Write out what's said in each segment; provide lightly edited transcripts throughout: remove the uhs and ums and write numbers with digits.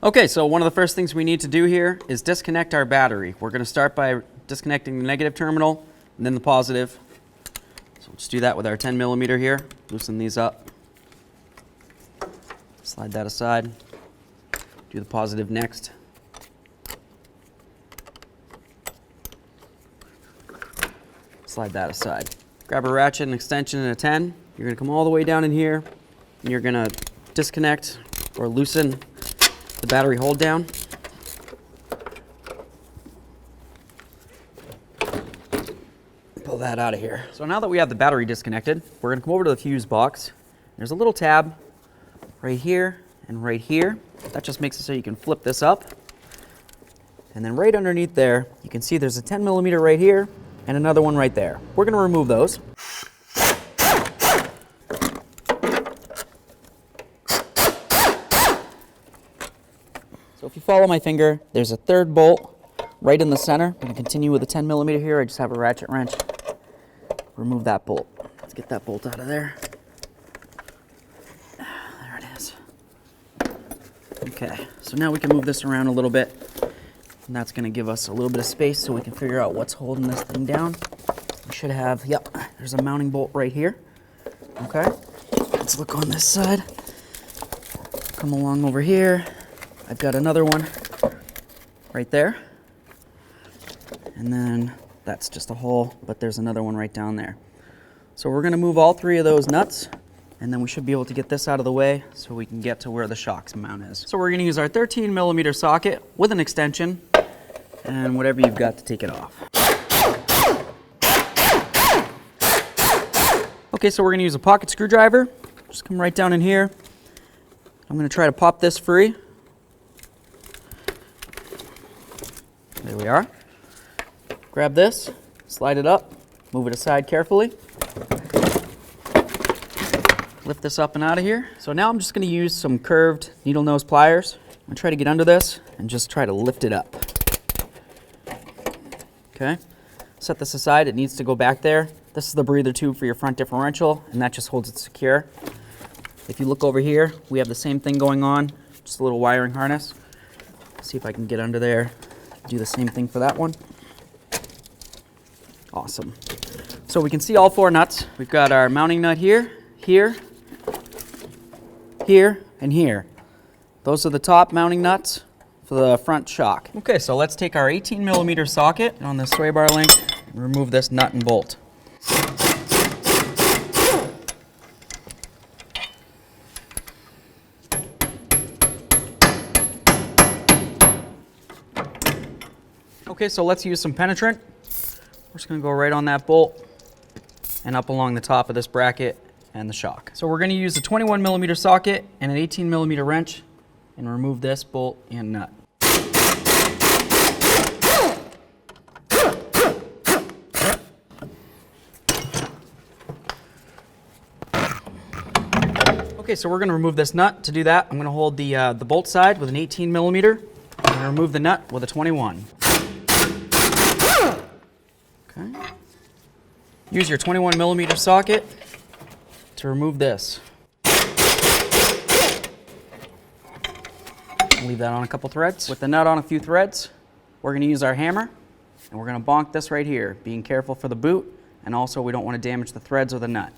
Okay, so one of the first things we need to do here is disconnect our battery. We're going to start by disconnecting the negative terminal and then the positive. So let's do that with our 10 millimeter here. Loosen these up. Slide that aside. Do the positive next. Slide that aside. Grab a ratchet, an extension, and a 10. You're going to come all the way down in here, and you're going to disconnect or loosen the battery hold down. Pull that out of here. So now that we have the battery disconnected, we're going to come over to the fuse box. There's a little tab right here and right here. That just makes it so you can flip this up. And then right underneath there, you can see there's a 10 millimeter right here and another one right there. We're going to remove those. So if you follow my finger, there's a third bolt right in the center. I'm going to continue with the 10 millimeter here. I just have a ratchet wrench. Remove that bolt. Let's get that bolt out of there. There it is. Okay, so now we can move this around a little bit. And that's going to give us a little bit of space so we can figure out what's holding this thing down. We should have, yep, there's a mounting bolt right here. Okay, let's look on this side. Come along over here. I've got another one right there. And then that's just a hole, but there's another one right down there. So we're going to move all three of those nuts, and then we should be able to get this out of the way so we can get to where the shocks mount is. So we're going to use our 13 millimeter socket with an extension and whatever you've got to take it off. Okay, so we're going to use a pocket screwdriver. Just come right down in here. I'm going to try to pop this free. There we are. Grab this, slide it up, move it aside carefully. Lift this up and out of here. So now I'm just going to use some curved needle nose pliers. I'm going to try to get under this and just try to lift it up. Okay, set this aside. It needs to go back there. This is the breather tube for your front differential, and that just holds it secure. If you look over here, we have the same thing going on, just a little wiring harness. See if I can get under there. Do the same thing for that one. Awesome. So we can see all four nuts. We've got our mounting nut here, here, here, and here. Those are the top mounting nuts for the front shock. Okay, so let's take our 18 millimeter socket on the sway bar link and remove this nut and bolt. Okay, so let's use some penetrant. We're just going to go right on that bolt and up along the top of this bracket and the shock. So we're going to use a 21 millimeter socket and an 18 millimeter wrench and remove this bolt and nut. Okay, so we're going to remove this nut. To do that, I'm going to hold the bolt side with an 18 millimeter and remove the nut with a 21. Okay. Use your 21 millimeter socket to remove this. Leave that on a couple threads. With the nut on a few threads, we're going to use our hammer and we're going to bonk this right here, being careful for the boot, and also we don't want to damage the threads or the nut.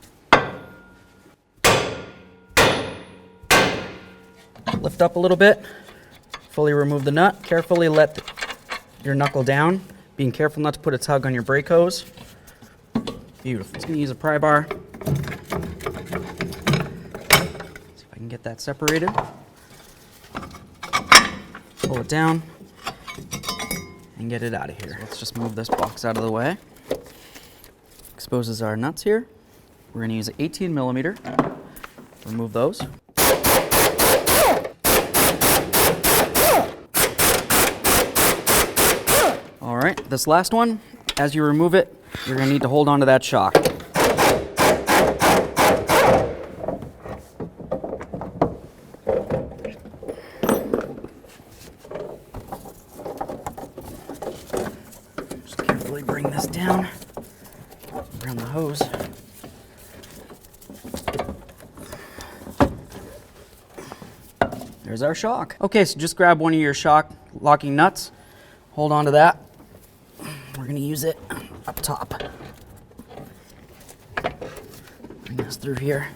Lift up a little bit, fully remove the nut, carefully let your knuckle down, being careful not to put a tug on your brake hose. Beautiful. Just going to use a pry bar. See if I can get that separated. Pull it down and get it out of here. So let's just move this box out of the way. Exposes our nuts here. We're going to use an 18 millimeter. Remove those. All right, this last one, as you remove it, you're going to need to hold on to that shock. Just carefully bring this down around the hose. there's our shock. Okay, so just grab one of your shock locking nuts. Hold on to that. We're gonna use it up top. Bring this through here.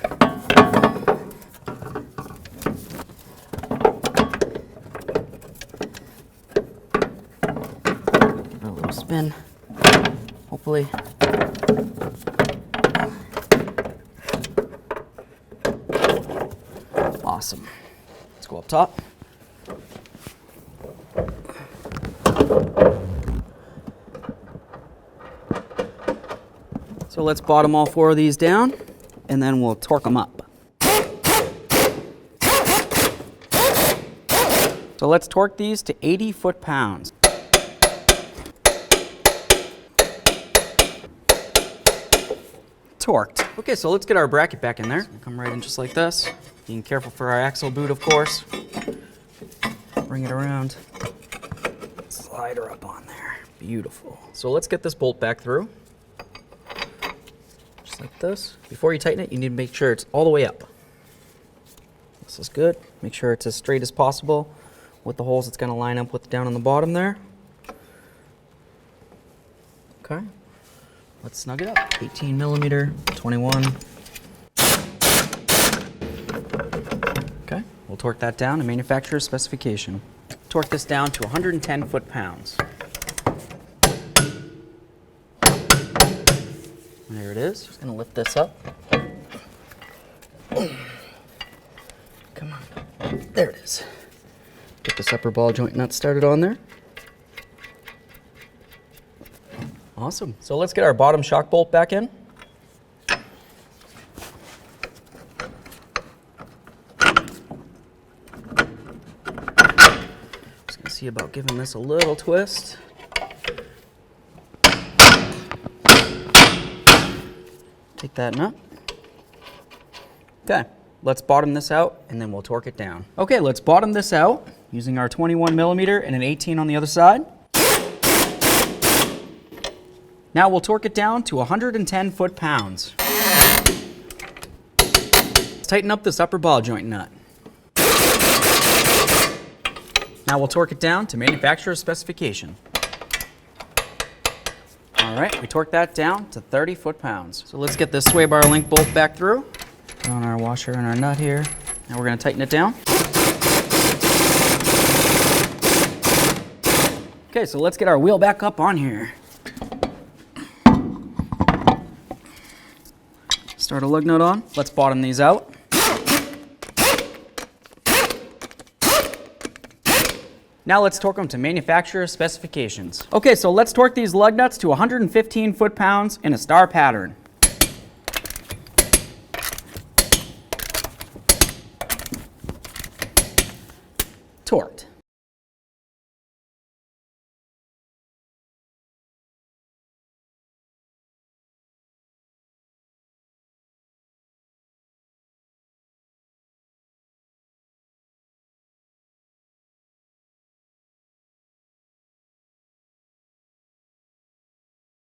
Give it a little spin. Hopefully. Awesome. Let's go up top. So let's bottom all 4 of these down, and then we'll torque them up. So let's torque these to 80 foot-pounds. Torqued. Okay, so let's get our bracket back in there. So come right in just like this. Being careful for our axle boot, of course. Bring it around. Slide her up on there. Beautiful. So let's get this bolt back through. Just like this. Before you tighten it, you need to make sure it's all the way up. This is good. Make sure it's as straight as possible with the holes it's going to line up with down on the bottom there. Okay. Let's snug it up. 18 millimeter, 21. Okay, we'll torque that down to manufacturer's specification. Torque this down to 110 foot-pounds. There it is. Just gonna lift this up. Come on. There it is. Get this upper ball joint nut started on there. Awesome. So let's get our bottom shock bolt back in. Just gonna see about giving this a little twist. Take that nut. Okay, let's bottom this out and then we'll torque it down. Okay, let's bottom this out using our 21 millimeter and an 18 on the other side. Now we'll torque it down to 110 foot-pounds. Let's tighten up this upper ball joint nut. Now we'll torque it down to manufacturer's specification. All right, we torqued that down to 30 foot-pounds. So let's get this sway bar link bolt back through. Put on our washer and our nut here. Now we're gonna tighten it down. Okay, so let's get our wheel back up on here. Start a lug nut on. Let's bottom these out. Now let's torque them to manufacturer's specifications. Okay, so let's torque these lug nuts to 115 foot-pounds in a star pattern. Torqued.